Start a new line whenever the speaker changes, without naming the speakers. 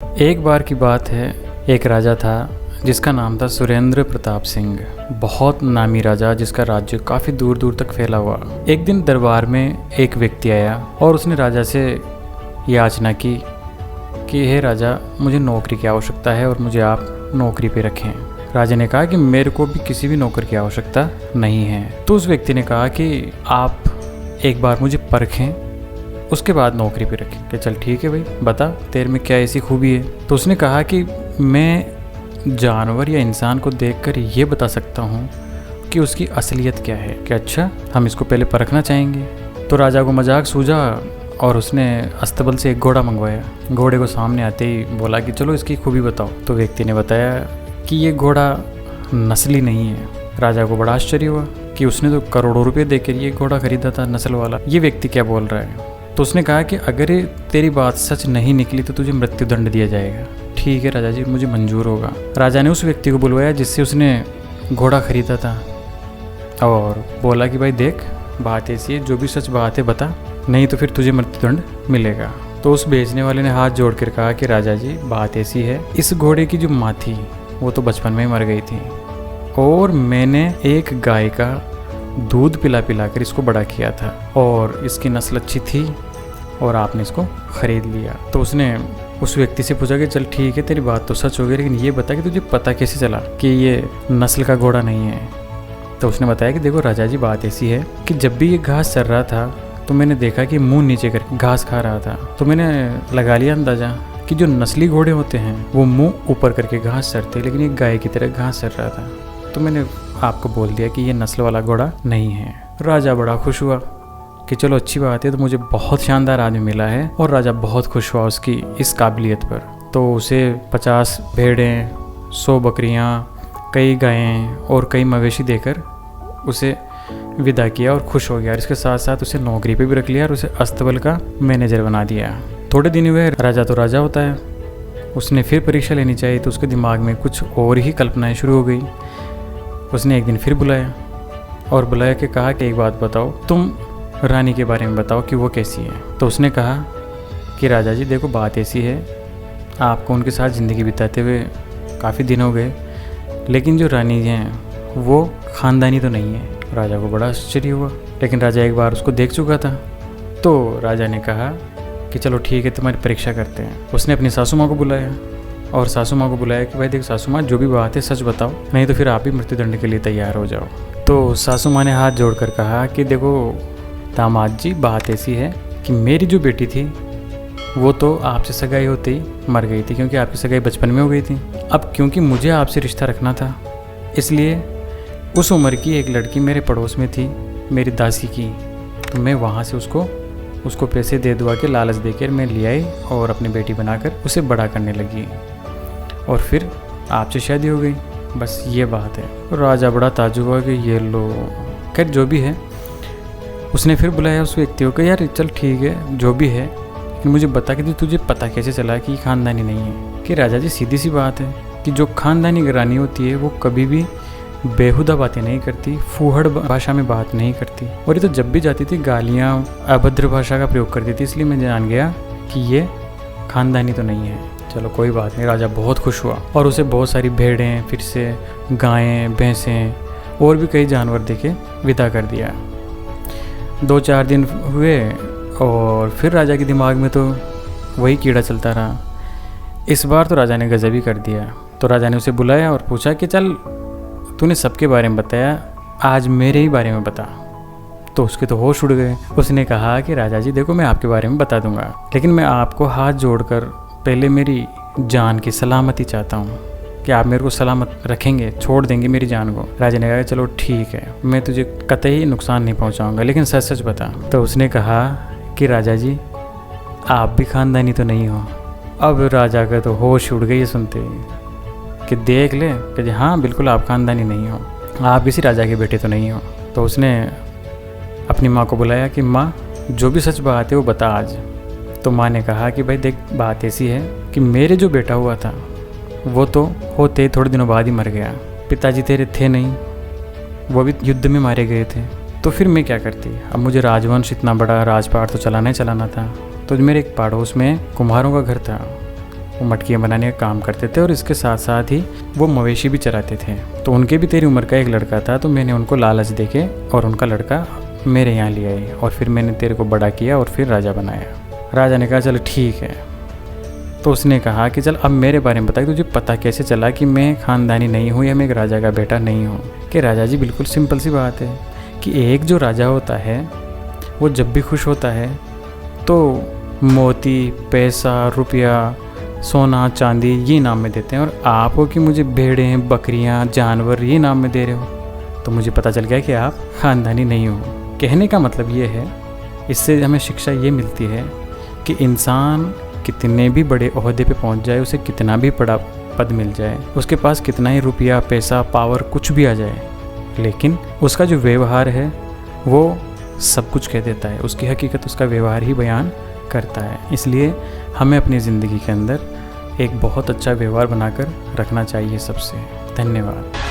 एक बार की बात है, एक राजा था जिसका नाम था सुरेंद्र प्रताप सिंह। बहुत नामी राजा जिसका राज्य काफ़ी दूर दूर तक फैला हुआ। एक दिन दरबार में एक व्यक्ति आया और उसने राजा से याचना की कि हे राजा, मुझे नौकरी की आवश्यकता है और मुझे आप नौकरी पे रखें। राजा ने कहा कि मेरे को भी किसी भी नौकर की आवश्यकता नहीं है। तो उस व्यक्ति ने कहा कि आप एक बार मुझे परखें, उसके बाद नौकरी पे रखें। कि चल ठीक है भाई, बता तेरे में क्या ऐसी खूबी है। तो उसने कहा कि मैं जानवर या इंसान को देखकर ये बता सकता हूँ कि उसकी असलियत क्या है। कि अच्छा, हम इसको पहले परखना चाहेंगे। तो राजा को मजाक सूझा और उसने अस्तबल से एक घोड़ा मंगवाया। घोड़े को सामने आते ही बोला कि चलो इसकी खूबी बताओ। तो व्यक्ति ने बताया कि ये घोड़ा नस्ली नहीं है। राजा को बड़ा आश्चर्य हुआ कि उसने तो करोड़ों रुपए देकर ये घोड़ा खरीदा था नस्ल वाला, ये व्यक्ति क्या बोल रहा है। तो उसने कहा कि अगर तेरी बात सच नहीं निकली तो तुझे मृत्यु दंड दिया जाएगा। ठीक है राजा जी, मुझे मंजूर होगा। राजा ने उस व्यक्ति को बुलवाया जिससे उसने घोड़ा खरीदा था और बोला कि भाई देख, बात ऐसी है, जो भी सच बात है बता, नहीं तो फिर तुझे मृत्यु दंड मिलेगा। तो उस बेचने वाले ने हाथ जोड़ कर कहा कि राजा जी, बात ऐसी है, इस घोड़े की जो माँ थी वो तो बचपन में ही मर गई थी और मैंने एक गाय का दूध पिला पिला कर इसको बड़ा किया था और इसकी नस्ल अच्छी थी और आपने इसको ख़रीद लिया। तो उसने उस व्यक्ति से पूछा कि चल ठीक है, तेरी बात तो सच हो गई, लेकिन ये बता कि तुझे पता कैसे चला कि ये नस्ल का घोड़ा नहीं है। तो उसने बताया कि देखो राजा जी, बात ऐसी है कि जब भी ये घास चर रहा था तो मैंने देखा कि मुंह नीचे करके घास खा रहा था। तो मैंने लगा लिया अंदाज़ा कि जो नस्ली घोड़े होते हैं वो मुँह ऊपर करके घास चरते, लेकिन ये गाय की तरह घास चर रहा था। तो मैंने आपको बोल दिया कि ये नस्ल वाला घोड़ा नहीं है। राजा बड़ा खुश हुआ कि चलो अच्छी बात है, तो मुझे बहुत शानदार आदमी मिला है। और राजा बहुत खुश हुआ उसकी इस काबिलियत पर। तो उसे 50 भेड़ें, 100 बकरियां, कई गायें और कई मवेशी देकर उसे विदा किया और खुश हो गया। और इसके साथ साथ उसे नौकरी पे भी रख लिया और उसे अस्तबल का मैनेजर बना दिया। थोड़े दिन हुए, राजा तो राजा होता है, उसने फिर परीक्षा लेनी चाहिए, तो उसके दिमाग में कुछ और ही कल्पनाएँ शुरू हो गई। उसने एक दिन फिर बुलाया और बुलाया के कहा कि एक बात बताओ, तुम रानी के बारे में बताओ कि वो कैसी है। तो उसने कहा कि राजा जी देखो, बात ऐसी है, आपको उनके साथ ज़िंदगी बिताते हुए काफ़ी दिन हो गए, लेकिन जो रानी हैं वो ख़ानदानी तो नहीं है। राजा को बड़ा आश्चर्य हुआ, लेकिन राजा एक बार उसको देख चुका था। तो राजा ने कहा कि चलो ठीक है, तुम्हारी परीक्षा करते हैं। उसने अपनी सासू माँ को बुलाया और सासू माँ को बुलाया कि भाई देखो सासू माँ, जो भी बात है सच बताओ, नहीं तो फिर आप भी मृत्युदंड के लिए तैयार हो जाओ। तो सासू माँ ने हाथ जोड़कर कहा कि देखो दामाद जी, बात ऐसी है कि मेरी जो बेटी थी वो तो आपसे सगाई होते ही मर गई थी, क्योंकि आपकी सगाई बचपन में हो गई थी। अब क्योंकि मुझे आपसे रिश्ता रखना था, इसलिए उस उम्र की एक लड़की मेरे पड़ोस में थी, मेरी दासी की, तो मैं वहाँ से उसको पैसे दे दुआ के लालच देकर मैं ले आई और अपनी बेटी बनाकर उसे बड़ा करने लगी और फिर आपसे शादी हो गई। बस ये बात है। राजा बड़ा ताज्जुब हुआ कि ये लो। खैर जो भी है, उसने फिर बुलाया उस व्यक्ति को, यार चल ठीक है, जो भी है, लेकिन मुझे बता कि तुझे पता कैसे चला कि ख़ानदानी नहीं है। कि राजा जी सीधी सी बात है कि जो ख़ानदानी रानी होती है वो कभी भी बेहुदा बातें नहीं करती, फूहड़ भाषा में बात नहीं करती, और ये तो जब भी जाती थी गालियाँ, अभद्र भाषा का प्रयोग करती थी। इसलिए मैं जान गया कि ये ख़ानदानी तो नहीं है। चलो कोई बात नहीं। राजा बहुत खुश हुआ और उसे बहुत सारी भेड़ें, फिर से गायें, भैंसें और भी कई जानवर देके विदा कर दिया। 2-4 दिन हुए और फिर राजा के दिमाग में तो वही कीड़ा चलता रहा। इस बार तो राजा ने गजब ही कर दिया। तो राजा ने उसे बुलाया और पूछा कि चल, तूने सबके बारे में बताया, आज मेरे ही बारे में बता। तो उसके तो होश उड़ गए। उसने कहा कि राजा जी देखो, मैं आपके बारे में बता दूंगा, लेकिन मैं आपको हाथ जोड़कर पहले मेरी जान की सलामती चाहता हूँ कि आप मेरे को सलामत रखेंगे, छोड़ देंगे मेरी जान को। राजा ने कहा चलो ठीक है, मैं तुझे कतई नुकसान नहीं पहुँचाऊँगा, लेकिन सच सच बता। तो उसने कहा कि राजा जी, आप भी ख़ानदानी तो नहीं हो। अब राजा का तो होश उड़ गई सुनते कि देख ले कि हाँ बिल्कुल, आप ख़ानदानी नहीं हो, आप किसी राजा के बेटे तो नहीं हो। तो उसने अपनी माँ को बुलाया कि माँ, जो भी सच बात है वो बता आज। तो माँ ने कहा कि भाई देख, बात ऐसी है कि मेरे जो बेटा हुआ था वो तो होते ही थोड़े दिनों बाद ही मर गया। पिताजी तेरे थे नहीं, वो भी युद्ध में मारे गए थे। तो फिर मैं क्या करती। अब मुझे राजवंश इतना बड़ा राजपाट तो चलाना ही चलाना था। तो मेरे एक पड़ोस में कुम्हारों का घर था, वो मटकियाँ बनाने का काम करते थे और इसके साथ साथ ही वो मवेशी भी चराते थे। तो उनके भी तेरी उम्र का एक लड़का था, तो मैंने उनको लालच देके और उनका लड़का मेरे यहाँ ले आए और फिर मैंने तेरे को बड़ा किया और फिर राजा बनाया। राजा ने कहा चलो ठीक है। तो उसने कहा कि चल अब मेरे बारे में बता कि तुझे पता कैसे चला कि मैं ख़ानदानी नहीं हूँ या मैं एक राजा का बेटा नहीं हूँ। कि राजा जी बिल्कुल सिंपल सी बात है कि एक जो राजा होता है वो जब भी खुश होता है तो मोती, पैसा, रुपया, सोना, चांदी ये इनाम में देते हैं, और आप हो कि मुझे भेड़ें, बकरियां, जानवर ये इनाम में दे रहे हो। तो मुझे पता चल गया कि आप ख़ानदानी नहीं हो। कहने का मतलब ये है, इससे हमें शिक्षा ये मिलती है कि इंसान कितने भी बड़े ओहदे पे पहुंच जाए, उसे कितना भी बड़ा पद मिल जाए, उसके पास कितना ही रुपया, पैसा, पावर कुछ भी आ जाए, लेकिन उसका जो व्यवहार है वो सब कुछ कह देता है। उसकी हकीकत उसका व्यवहार ही बयान करता है। इसलिए हमें अपनी ज़िंदगी के अंदर एक बहुत अच्छा व्यवहार बनाकर रखना चाहिए सबसे। धन्यवाद।